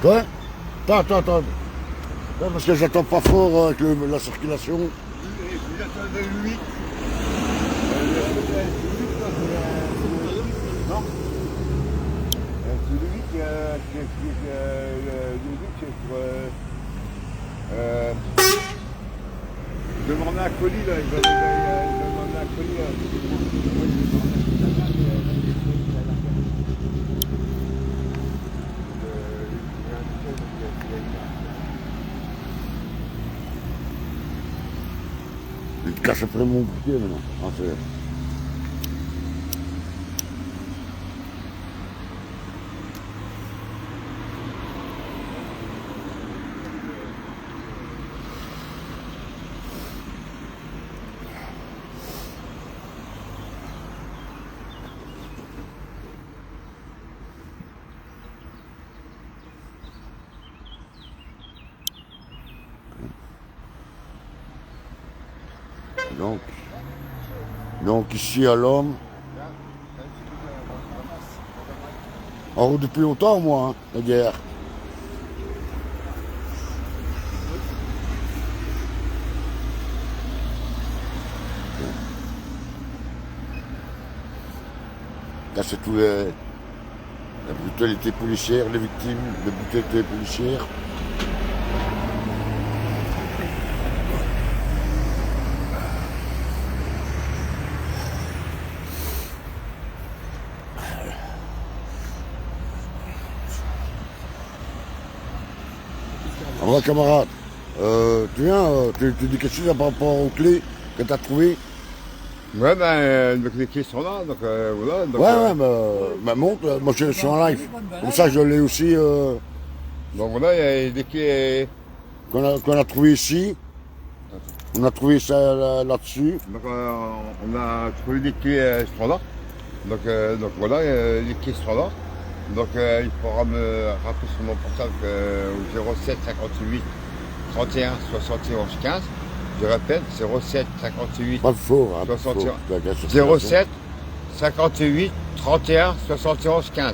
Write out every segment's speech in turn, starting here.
Quoi? Attends, non, parce que j'attends pas fort avec la circulation. J'attends le 8. Non. C'est le 8 c'est sur... demander un colis là, il va demander un colis là. Il te cache après mon pied maintenant. En fait. Donc ici à l'homme. En route depuis longtemps moi, hein, la guerre. Là c'est tout la brutalité policière, les victimes, la brutalité policière. Au revoir camarade. Tu viens, tu dis quelque chose par rapport aux clés que tu as trouvées? Ouais, donc les clés sont là, donc voilà. Donc, ouais, montre, moi je suis en live. Comme ça je l'ai aussi. Donc voilà, il y a des clés qu'on a trouvées ici. On a trouvé ça là-dessus. Donc on a trouvé des clés qui sont là. Donc voilà, les clés sont là. Donc il faudra me rappeler sur mon portable au 07 58 31 71 15. Je répète, 07 58 pas fort, hein, 71 07 58 31 71 15.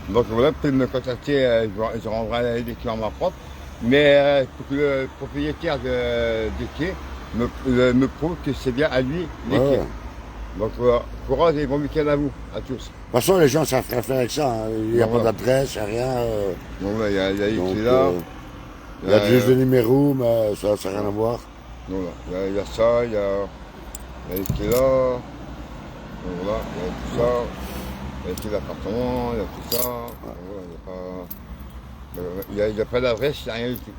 Donc voilà, vous pouvez me contacter, je rendrai les clés en main propre. Mais il faut que le propriétaire des clés me prouve que c'est bien à lui les clés. Donc voilà, courage et bon week-end à vous, à tous. De toute façon, les gens savent rien faire avec ça. Hein. Il n'y a pas d'adresse, il n'y a rien. Donc il y a les clés là. Il y a juste des numéros, mais ça n'a rien à voir. Donc il y a ça, il y a les clés là. Donc voilà, il y a tout ça. Il y a les clés d'appartement, il y a tout ça. Il n'y a pas d'adresse, il n'y a rien du tout.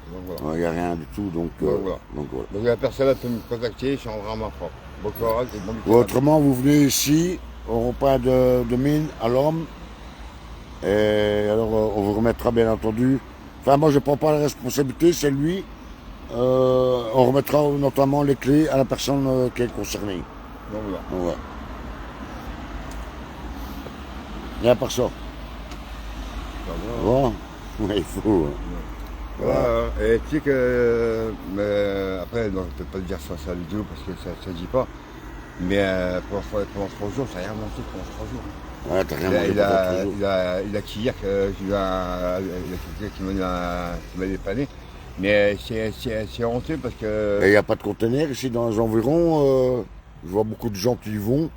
Il n'y a rien du tout, donc voilà. Donc la personne peut me contacter, je changerai ma propre. Bon courage et bon week-end. Autrement, vous venez ici, au repas de mine à l'homme. Et alors, on vous remettra bien entendu. Enfin, moi, je ne prends pas la responsabilité, c'est lui. On remettra notamment les clés à la personne qui est concernée. Donc voilà. Ouais. Il n'y a pas ça. Bon. Oui, il faut. Voilà. Et tu sais que. Après, non, je ne peux pas le dire sur sa vidéo parce que ça ne dit pas. Mais pendant 3 jours, ça n'a rien mangé pendant 3 jours. Ouais, t'as rien mangé pendant 3 jours. Il a qu'hier que j'ai eu quelqu'un qui m'a dépanné. Mais c'est honteux parce que. Et il n'y a pas de conteneurs ici dans les environs. Je vois beaucoup de gens qui y vont.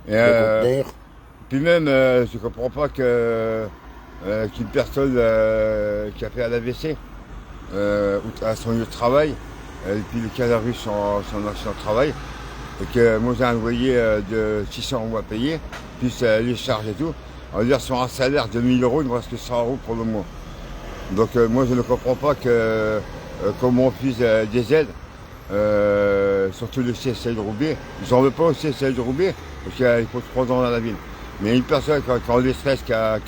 Puis même, je ne comprends pas qu'une personne qui a fait un AVC à son lieu de travail, depuis le 15 avril son accident de travail, et que moi j'ai un loyer de 600 € à payer, plus les charges et tout. On va dire sur un salaire de 1000 €, il me reste que 100 € pour le mois. Donc moi je ne comprends pas qu'on me refuse des aides, surtout le CSL de Roubaix. J'en veux pas au CSL de Roubaix, parce qu'il faut 3 ans dans la ville. Mais une personne qui a le stress, qui vient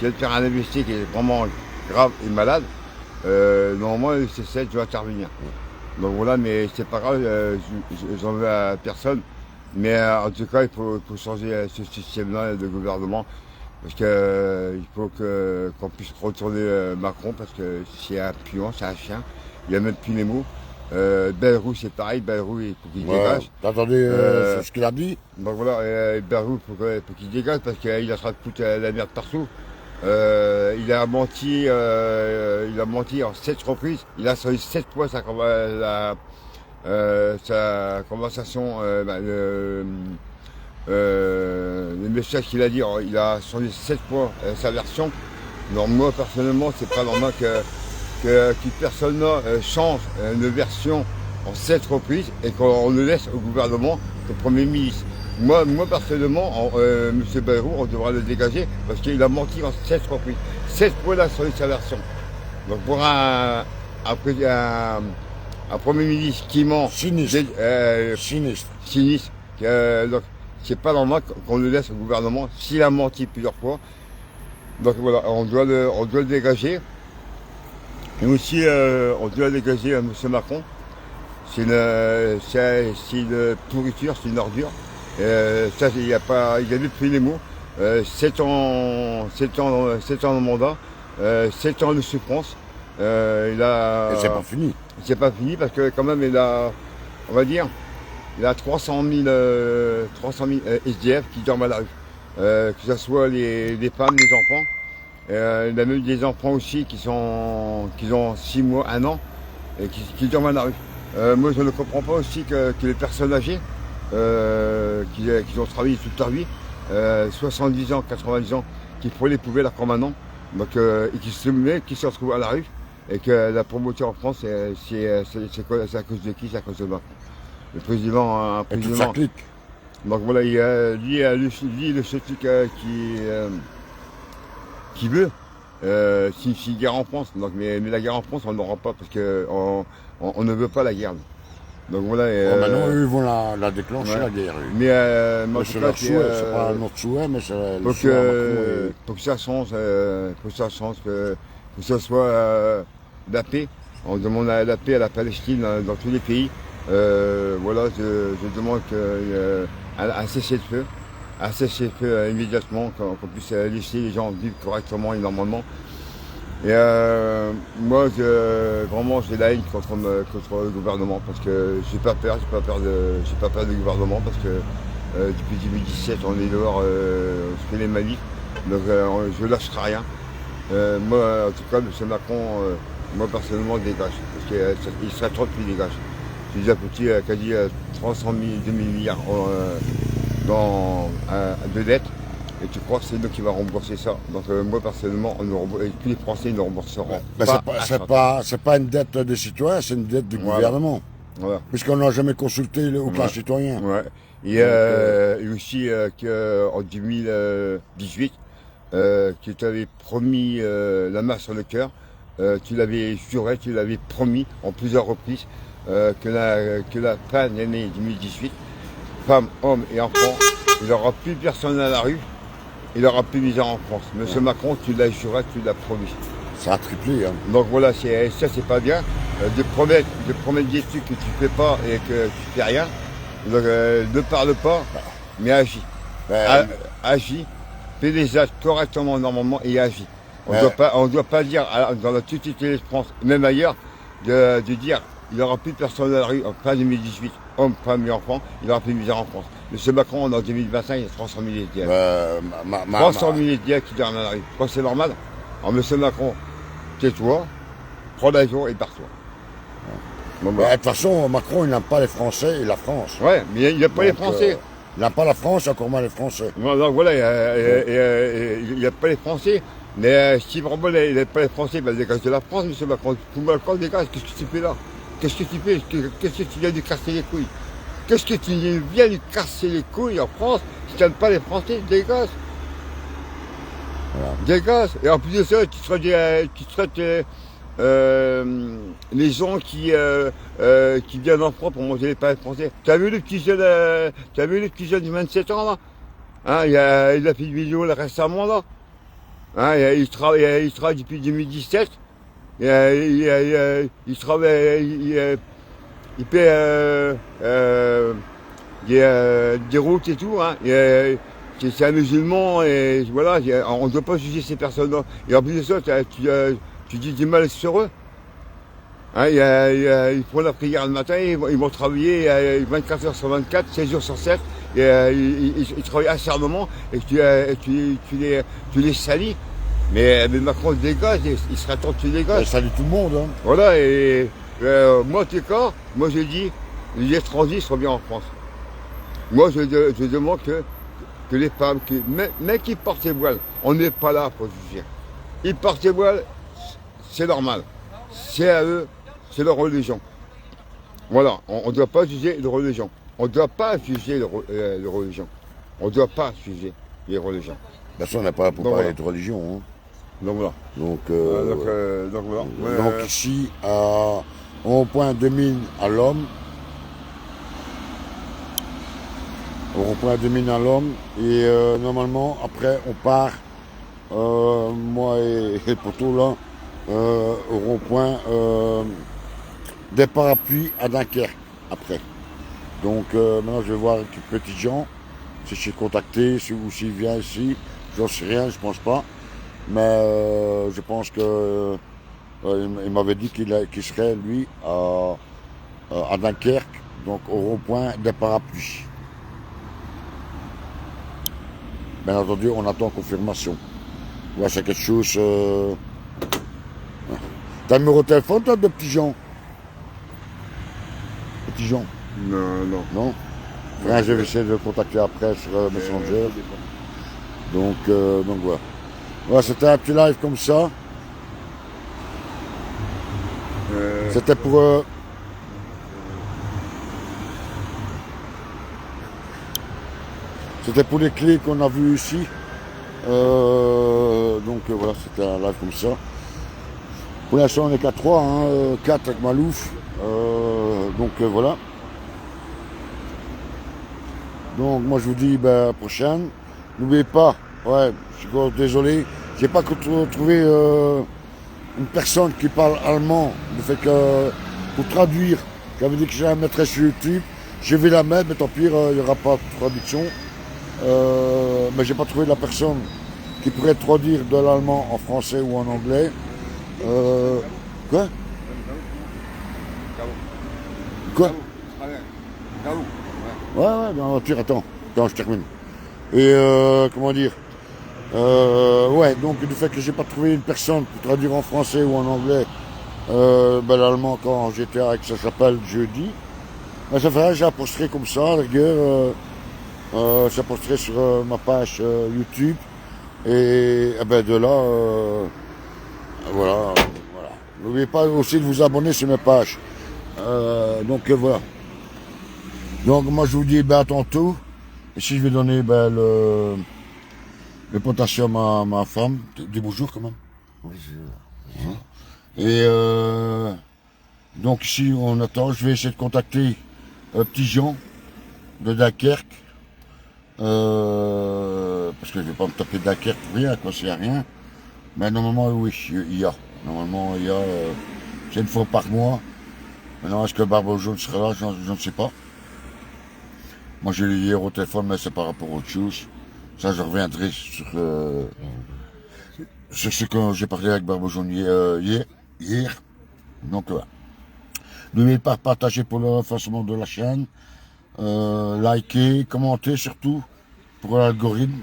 de faire un AVC, qui est vraiment grave et malade, normalement le CSL doit intervenir. Donc voilà, mais c'est pas grave, j'en veux à personne. Mais en tout cas, il faut changer ce système-là de gouvernement. Parce qu'il faut qu'on puisse retourner Macron, parce que c'est un puant, c'est un chien. Il a même plus les mots. Bayrou, c'est pareil, Bayrou, il faut qu'il Ouais. dégage. T'as entendu ce qu'il a dit? Donc voilà, Bayrou, il faut qu'il dégage parce qu'il est en train de foutre la merde partout. Il a menti en 7 reprises. Il a sorti 7 fois sa conversation, le message qu'il a dit. Il a changé 7 fois sa version. Donc moi, personnellement, c'est pas normal qu'une personne change une version en 7 reprises et qu'on le laisse au gouvernement, au Premier ministre. Moi personnellement, M. Bayrou, on devrait le dégager parce qu'il a menti en 7 reprises. 7 fois là sur sa version. Donc pour un Premier ministre qui ment, Sinistre. Sinistre. sinistre, donc c'est pas normal qu'on le laisse au gouvernement s'il a menti plusieurs fois. Donc voilà, on doit le dégager. Et aussi, on doit dégager M. Macron. C'est une pourriture, c'est une ordure. Ça, il y a depuis les mots. 7 ans de mandat, 7 ans de souffrance. Et c'est pas fini. C'est pas fini parce que quand même, on va dire, il a 300 000 SDF qui dorment à la rue. Que ce soit les femmes, les enfants. Il y a même des enfants aussi qui ont 6 mois, 1 an, et qui dorment à la rue. Moi, je ne comprends pas aussi que les personnes âgées, qui ont travaillé toute leur vie, 70 ans, 90 ans, qui font les poubelles encore maintenant, donc, et qui se retrouvent à la rue, et que la pauvreté en France, c'est à cause de qui? C'est à cause de Macron. Le président, un Et toute sa président. clique. Donc voilà, il y a lui, le seul truc qui veut, c'est une guerre en France. Donc, mais la guerre en France, on n'aura pas parce que on ne veut pas la guerre. Donc voilà. Maintenant, eux, ils vont la déclencher, ouais. la guerre. Mais en C'est tout leur cas, souhait, c'est pas notre souhait, mais c'est le faut souhait à Macron faut que ça change, que ce soit la paix. On demande la paix à la Palestine dans tous les pays. Voilà, je demande un cessez-le-feu. Un cessez-le-feu immédiatement, qu'on puisse laisser les gens vivre correctement et normalement. Et moi, vraiment, j'ai la haine contre le gouvernement parce que j'ai pas peur du gouvernement parce que depuis 2017, on est dehors, on se fait les manifs, donc je lâcherai rien. Moi, en tout cas, M. Macron, moi personnellement, dégage parce qu'il serait trop qu'il dégage. J'ai déjà petit quasi 300 2 000 milliards de dettes. Et tu crois que c'est nous qui va rembourser ça? Donc moi personnellement, tous les Français ne rembourseront Ben, pas. c'est pas une dette des citoyens, c'est une dette du Voilà. gouvernement. Voilà. Puisqu'on n'a jamais consulté aucun Ouais. citoyen. Ouais. Et, et aussi qu'en 2018, tu t'avais promis la main sur le cœur, tu l'avais juré, tu l'avais promis en plusieurs reprises que la fin de l'année 2018, femmes, hommes et enfants, il n'y aura plus personne à la rue. Il n'aura plus misère en France. Monsieur Macron, tu l'as juré, tu l'as promis. Ça a triplé. Hein. Donc voilà, ça c'est pas bien. De promettre des trucs que tu fais pas et que tu fais rien. Donc ne parle pas, mais agis. Agis, fais les actes correctement, normalement et agis. On doit pas dire dans la totalité de France, même ailleurs, de dire il n'y aura plus personne à la rue en fin 2018, hommes, femmes et enfants, il n'y aura plus de misère en France. Monsieur Macron, en 2025, il y a 300 000 SDF. 300 000 SDF qui dorment à la rue. Quoi, c'est normal? Alors, monsieur Macron, tais-toi, prends l'avion et pars-toi. Bon, De toute façon, Macron, il n'aime pas les Français et la France. ouais, mais il n'y a pas les Français. Il n'aime pas la France, encore moins les Français. Donc voilà, il n'y a pas les Français. Mais si vraiment il n'y a pas les Français, il va dégager la France, monsieur Macron. Macron dégage, qu'est-ce que tu fais là? Qu'est-ce que tu fais? Qu'est-ce que tu viens de casser les couilles? Qu'est-ce que tu viens de casser les couilles en France? Si tu n'aimes pas les Français, dégage. Voilà. Dégage. Et en plus de ça, tu traites les gens qui viennent en France pour manger les pains français. T'as vu le petit jeune de 27 ans là? Hein, il a fait une vidéo là, récemment là. Hein, il travaille depuis 2017. Il travaille, il paie des routes et tout. Hein. C'est un musulman et voilà, on ne doit pas juger ces personnes-là. Et en plus de ça, tu dis du mal sur eux. Hein, ils font la prière le matin, ils vont travailler 24 heures sur 24, 16 jours sur 7. Et, ils travaillent acharnement et tu les salis. Mais Macron dégage, il serait temps que tu dégages. Salut tout le monde. Hein. Voilà, et moi en tout cas, moi je dis, les étrangers sont bien en France. Moi je demande que les femmes, même qui portent les voiles, on n'est pas là pour juger. Ils portent les voiles, c'est normal. C'est à eux, c'est leur religion. Voilà, on ne doit pas juger de religion. On ne doit pas juger de religion. On ne doit pas juger les religions. Ben ça, on n'est pas là pour parler de religion. Hein. Donc voilà. Donc voilà. Donc ici, au point 2000 à l'homme, au rond-point de mine à l'homme, et normalement après on part, moi et le poteau là, au rond-point des parapluies à Dunkerque après. Donc maintenant je vais voir avec Petit Jean, si je suis contacté, ou s'il vient ici, j'en sais rien, je pense pas, mais je pense que il m'avait dit qu'il serait lui à Dunkerque, donc au rond-point des parapluies. Bien entendu, on attend confirmation. Ouais, c'est quelque chose. T'as le numéro de téléphone, toi, de Petit Jean? Petit Jean? Non. Non? Enfin, je vais essayer de le contacter après sur Messenger. Donc voilà. Voilà, c'était un petit live comme ça. C'était pour. C'était pour les clés qu'on a vues ici. Donc voilà, c'était un live comme ça. Pour l'instant, on est qu'à 3, hein, 4 avec Malouf. Donc voilà. Donc moi je vous dis à la prochaine. N'oubliez pas, ouais, je suis désolé, j'ai pas trouvé une personne qui parle allemand. Le fait que pour traduire, j'avais dit que je la mettrais sur YouTube. Je vais la mettre, mais tant pis, il n'y aura pas de traduction. Mais j'ai pas trouvé la personne qui pourrait traduire de l'allemand en français ou en anglais. Quoi? Quoi? Ouais, dans la voiture, attends, je termine. Et comment dire? Ouais, donc du fait que j'ai pas trouvé une personne pour traduire en français ou en anglais l'allemand quand j'étais avec ça s'appelle jeudi, ben, ça ferait, j'ai posterai comme ça, à la rigueur. Ça posterai sur ma page YouTube et ben, de là voilà. N'oubliez pas aussi de vous abonner sur mes pages. Donc voilà. Donc moi je vous dis à tantôt. Ici je vais donner le potassium à ma femme. Dis bonjour quand même. Bonjour. Et donc ici on attend. Je vais essayer de contacter Petit Jean de Dunkerque. Parce que je ne vais pas me taper de Dunkerque pour rien, quoi, s'il n'y a rien. Mais normalement, oui, il y a. Normalement, il y a. C'est une fois par mois. Maintenant, est-ce que Barbe Jaune sera là? Je ne sais pas. Moi, j'ai eu hier au téléphone, mais c'est par rapport à autre chose. Ça, je reviendrai sur ce que j'ai parlé avec Barbe Jaune hier. Donc, voilà. N'oubliez pas de partager pour le renforcement de la chaîne. Likez, commentez surtout pour l'algorithme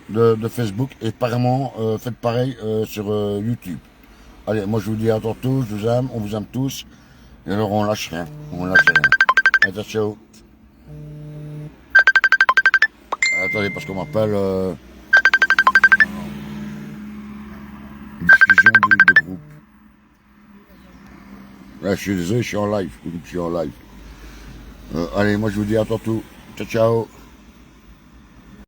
de Facebook et apparemment faites pareil sur YouTube. Allez, moi je vous dis à tantôt, je vous aime, on vous aime tous et alors on lâche rien, Allez, ciao. Attendez parce qu'on m'appelle une discussion de groupe. Là, je suis désolé, je suis en live. Allez, moi je vous dis à tantôt. Ciao.